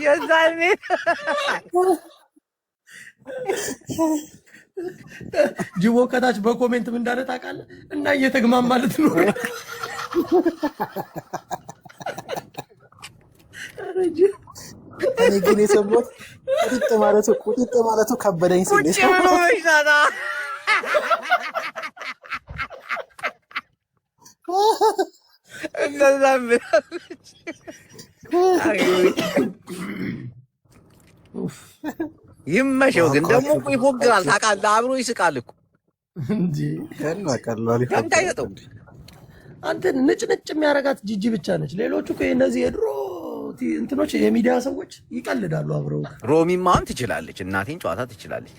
የዛኔ ጅቦ ከታች በኮሜንት ምን እንዳለ ታውቃለህ? እና እየተግማማ ልትኖር እኔ ግን የሰማሁት ቁጥጥ ማለቱ ከበደኝ ሲል ቁጭ ብሎ ይዛታ እነዛም ብላለች። ይመሸው ግን ደግሞ ይፎግራል ታውቃለህ፣ አብሮ ይስቃል እኮ እንጂ ከንታይተው አንተ ንጭንጭ የሚያረጋት ጂጂ ብቻ ነች። ሌሎቹ እነዚህ የድሮ እንትኖች የሚዲያ ሰዎች ይቀልዳሉ አብረው። ሮሚማን ትችላለች፣ እናቴን ጨዋታ ትችላለች።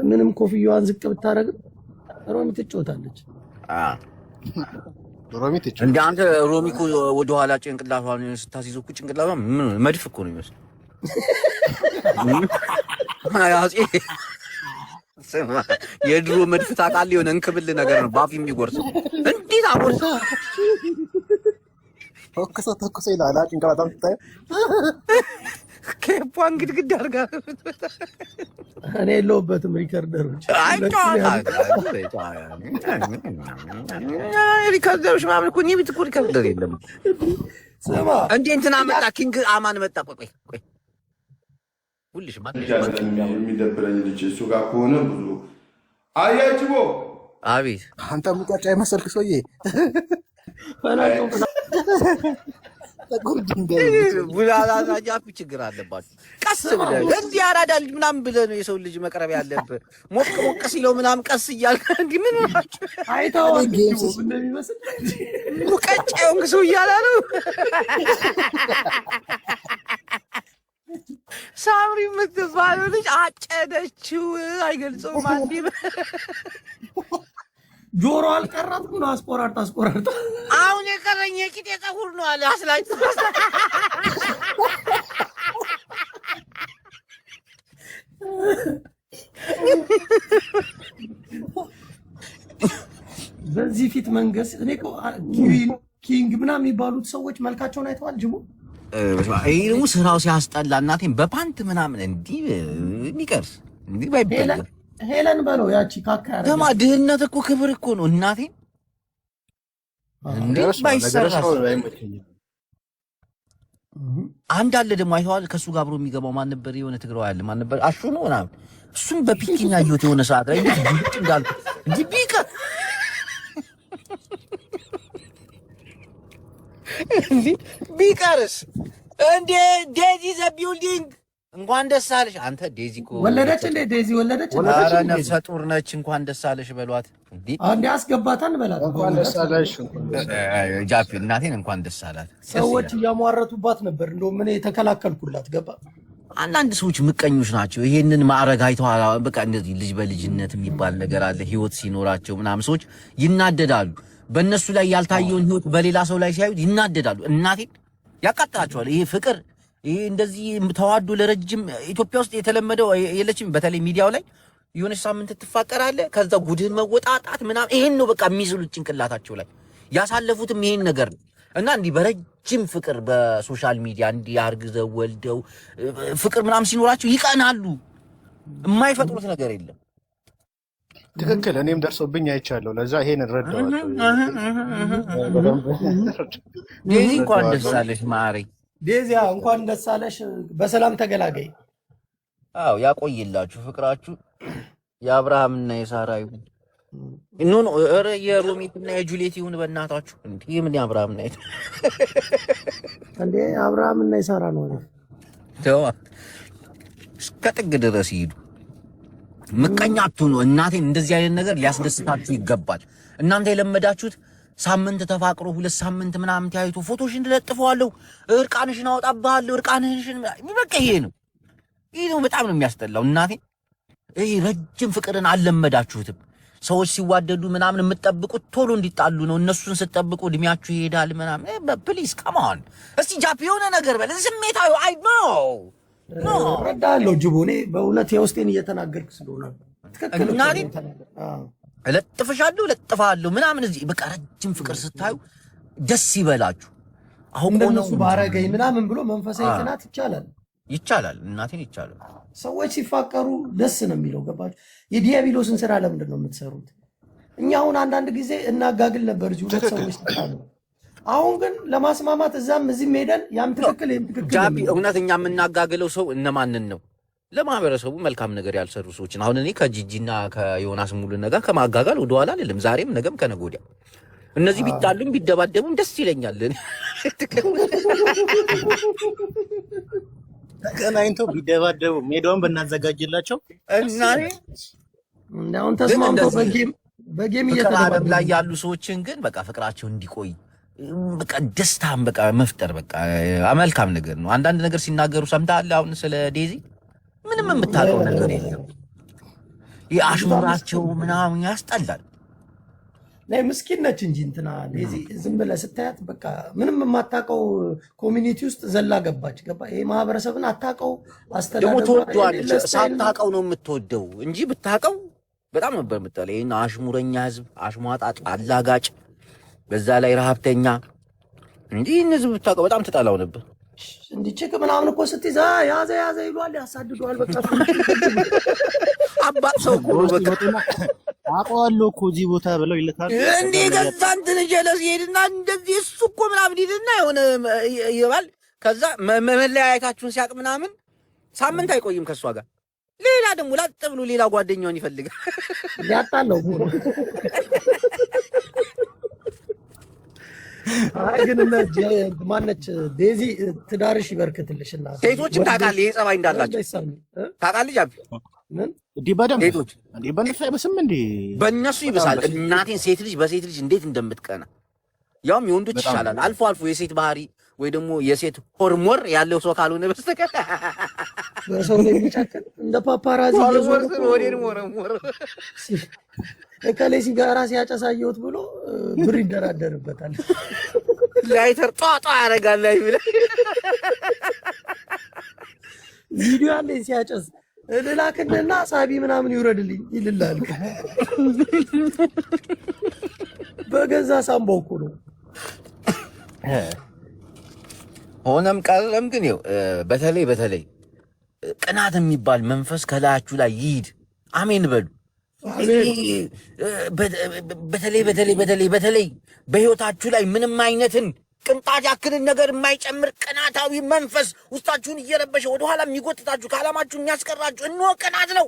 ምንም ኮፍያዋን ዝቅ ብታረግም ሮሚ ትጫወታለች። እንደ አንተ ሮሚ እኮ ወደኋላ ጭንቅላቷን ስታስይዘው እኮ ጭንቅላቷ ምን መድፍ እኮ ነው የሚመስለው። የድሮ መድፍ ታውቃለህ? የሆነ እንክብል ነገር ነው ባፍ የሚጎርሰው። እንዴት አጎርሰ ተኩሶ ይላል ጭንቅላቷን ስታየው ከፓን ግድግዳ አድርጋ እኔ የለሁበትም። ሪከርደሮች ሪከርደሮች ምናምን እኮ እኔ ቤት እኮ ሪከርደር የለም። እንዴ እንትና መጣ፣ ኪንግ አማን መጣ። ቆይ ሁልሽ ማለት የሚደብረኝ ልጅ እሱ ጋር ከሆነ ብዙ አያጅቦ አቤት አንተ ሙቀጫ የመሰልክ ሰውዬ ቡላላዛጃፍ ችግር አለባችሁ። ቀስ ብለህ እንዲህ ያራዳል ምናምን ብለህ ነው የሰው ልጅ መቅረብ ያለብህ። ሞቅ ሞቅ ሲለው ምናምን ቀስ እያልክ እንዲህ ምን ሆናችሁ አይተኸዋል እንደሚመስል ሙቀጫ የሆንክ ሰው እያለ ነው። ሳምሪ የምትባለው ልጅ አጨደችው። አይገልጸውም። አንዴ ጆሮ አልቀረጥኩም ነው አስቆራርጣ አሁን የቀረኝ የቂጤ ፀጉር ነው አለ አስላጭ። በዚህ ፊት መንገስ እኔ ኪንግ ምናምን የሚባሉት ሰዎች መልካቸውን አይተዋል። ጅቡ ይሄ ደግሞ ስራው ሲያስጠላ እናቴን በፓንት ምናምን እንዲህ የሚቀርስ እንዲህ ባይበላ ሄለን በለው ያቺ ካካ ያረጋ ደማ ድህነት እኮ ክብር እኮ ነው እናቴን እንዴ ባይሰራስ። አንድ አለ ደግሞ አይተዋል። ከሱ ጋር አብሮ የሚገባው ማን ነበር? የሆነ ትግረው ያለ ማን ነበር? አሹ ነው ምናምን። እሱም በፒኪና ያየሁት የሆነ ሰዓት ላይ እንዴ እንዳልኩ እንዴ ቢቀ እንዴ ቢቀርስ እንዴ ዴዚ ዘ ቢልዲንግ እንኳን ደስ አለሽ አንተ። ዴዚ እኮ ወለደች እንዴ? ዴዚ ወለደች። ኧረ ነፍሰ ጡር ነች። እንኳን ደስ አለሽ በሏት እንዴ። አንዴ አስገባታን በላት። እንኳን ደስ አለሽ ጃፒ እናቴን እንኳን ደስ አላት። ሰዎች እያሟረቱባት ነበር። እንደውም እኔ የተከላከልኩላት ገባ። አንዳንድ ሰዎች ምቀኞች ናቸው። ይሄንን ማዕረግ አይተዋል። በቃ እንደዚህ ልጅ በልጅነት የሚባል ነገር አለ። ህይወት ሲኖራቸው ምናምን ሰዎች ይናደዳሉ። በእነሱ ላይ ያልታየውን ህይወት በሌላ ሰው ላይ ሲያዩት ይናደዳሉ። እናቴን ያቃጥላቸዋል። ይሄ ፍቅር ይሄ እንደዚህ ተዋዶ ለረጅም ኢትዮጵያ ውስጥ የተለመደው የለችም። በተለይ ሚዲያው ላይ የሆነች ሳምንት ትፋቀራለህ፣ ከዛ ጉድህን መወጣጣት ምናምን ይሄን ነው በቃ የሚይዙት ጭንቅላታቸው ላይ። ያሳለፉትም ይሄን ነገር ነው እና እንዲህ በረጅም ፍቅር በሶሻል ሚዲያ እንዲህ አርግዘው ወልደው ፍቅር ምናምን ሲኖራቸው ይቀናሉ። የማይፈጥሩት ነገር የለም። ትክክል። እኔም ደርሶብኝ አይቻለሁ። ለዛ ይሄን እረዳዋለሁ። ዴዚ እንኳን ደስ አለሽ ማሪ። ዴዚያ እንኳን ደስ አለሽ፣ በሰላም ተገላገይ። አዎ ያቆይላችሁ ፍቅራችሁ የአብርሃምና የሳራ ይሁን። ኖ ኧረ የሮሚትና የጁሊየት ይሁን በእናታችሁ። እንዴ ምን የአብርሃምና እንዴ አብርሃምና የሳራ ነው ተዋ። እስከ ጥግ ድረስ ይሄዱ። ምቀኛ አትሁኑ። እናቴን እንደዚህ አይነት ነገር ሊያስደስታችሁ ይገባል። እናንተ የለመዳችሁት ሳምንት ተፋቅሮ 2 ሳምንት ምናምን ተያይቶ ፎቶሽን ለጥፈዋለሁ፣ እርቃንሽን አወጣብሃለሁ፣ እርቃንሽን በቃ ይሄ ነው በጣም ነው የሚያስጠላው። እናቴ ይሄ ረጅም ፍቅርን አልለመዳችሁትም። ሰዎች ሲዋደዱ ምናምን የምትጠብቁት ቶሎ እንዲጣሉ ነው። እነሱን ስትጠብቁ እድሜያችሁ ይሄዳል ምናምን። ፕሊዝ ካም ኦን እስቲ ጃፒ የሆነ ነገር በለ። ስሜታዊ አይ ኖ ረዳለሁ ጅቡ። እኔ በእውነት የውስጤን እየተናገርኩ ስለሆነ ትክክል እናቴ እለጥፍሻለሁ እለጥፋለሁ ምናምን። እዚህ በቃ ረጅም ፍቅር ስታዩ ደስ ይበላችሁ። አሁን እንደነሱ ባረገኝ ምናምን ብሎ መንፈሳዊ ቅናት ይቻላል። እናቴን ይቻላል። ሰዎች ሲፋቀሩ ደስ ነው የሚለው። ገባችሁ? የዲያብሎስን ስራ ለምንድን ነው የምትሰሩት? እኛ አሁን አንዳንድ ጊዜ እናጋግል ነበር እዚህ ሁለት ሰዎች ተጣሉ። አሁን ግን ለማስማማት እዛም እዚህም ሄደን ያም ትክክል ይሄም ትክክል ጃፒ እውነተኛ የምናጋግለው ሰው እነማንን ነው? ለማህበረሰቡ መልካም ነገር ያልሰሩ ሰዎችን። አሁን እኔ ከጂጂና ከዮናስ ሙሉነህ ጋር ከማጋጋል ወደኋላ አይደለም። ዛሬም ነገም ከነገ ወዲያ እነዚህ ቢጣሉም ቢደባደቡም ደስ ይለኛል። ተገናኝተው ቢደባደቡ ሜዳውን ብናዘጋጅላቸው እና አሁን ተስማምተው በጌም እየተደባደቡ ላይ ያሉ ሰዎችን ግን በቃ ፍቅራቸው እንዲቆይ በቃ ደስታም በቃ መፍጠር በቃ መልካም ነገር ነው። አንዳንድ ነገር ሲናገሩ ሰምተሃል? አሁን ስለ ዴዚ ምንም የምታውቀው ነገር የለም። የአሽሙራቸው ምናምን ያስጠላል። ናይ ምስኪን ነች እንጂ እንትና ዴዚ ዝም ብለህ ስታያት በቃ ምንም የማታውቀው ኮሚኒቲ ውስጥ ዘላ ገባች። ገባ? ይሄ ማህበረሰብን አታውቀው። ደግሞ ትወደዋለች። ሳታውቀው ነው የምትወደው እንጂ ብታውቀው በጣም ነበር የምትጠላው። ይሄን አሽሙረኛ ህዝብ፣ አሽሟጣጭ፣ አላጋጭ፣ በዛ ላይ ረሀብተኛ እንጂ ህዝብ ብታውቀው በጣም ትጠላው ነበር። እንዲችክ ምናምን እኮ ስትይዛ ያዘ ይሏል፣ ያሳድዷል። በቃ አባት ሰው እኮ በቃ አውቀዋለሁ እኮ እዚህ ቦታ ብለው ይልካሉ። እንዴ ገዛ እንትን ጀለስ ይሄድና እንደዚህ እሱ እኮ ምናምን ይሄድና የሆነ ይባል። ከዛ መለያየታችሁን ሲያቅ ምናምን ሳምንት አይቆይም ከሷ ጋር ሌላ ደግሞ ላጥ ብሎ ሌላ ጓደኛውን ይፈልጋል። ያጣለው እኮ ግን ማነች ዴዚ ትዳርሽ ይበርክትልሽና ሴቶችም ታውቃለህ ይሄ ጸባይ እንዳላቸው ታውቃለህ ጃፒ ሴቶች እንዴ በእነሱ አይበስም እንዴ? በእነሱ ይብሳል። እናቴን ሴት ልጅ በሴት ልጅ እንዴት እንደምትቀና ያውም የወንዶች ይሻላል። አልፎ አልፎ የሴት ባህሪ ወይ ደግሞ የሴት ሆርሞን ያለው ሰው ካልሆነ በስተቀር በሰው ላይ የሚጫከል እንደ ፓፓራዚ ወዴን ሞረሞረ እከሌ ሲጋራ ሲያጨሳየውት ብሎ ብር ይደራደርበታል። ላይተር ጧጧ ያደርጋል ላይ ብለ ቪዲዮ አለ ሲያጨስ እላክና ሳቢ ምናምን ይውረድልኝ ይልላል። በገዛ ሳምባው እኮ ነው። ሆነም ቀረም ግን ይኸው በተለይ ቅናት የሚባል መንፈስ ከላያችሁ ላይ ይሂድ። አሜን በሉ። በተለይ በህይወታችሁ ላይ ምንም አይነትን ቅንጣት ያክልን ነገር የማይጨምር ቅናታዊ መንፈስ ውስጣችሁን እየረበሸ ወደኋላ የሚጎትታችሁ ከዓላማችሁ የሚያስቀራችሁ እንሆ ቅናት ነው።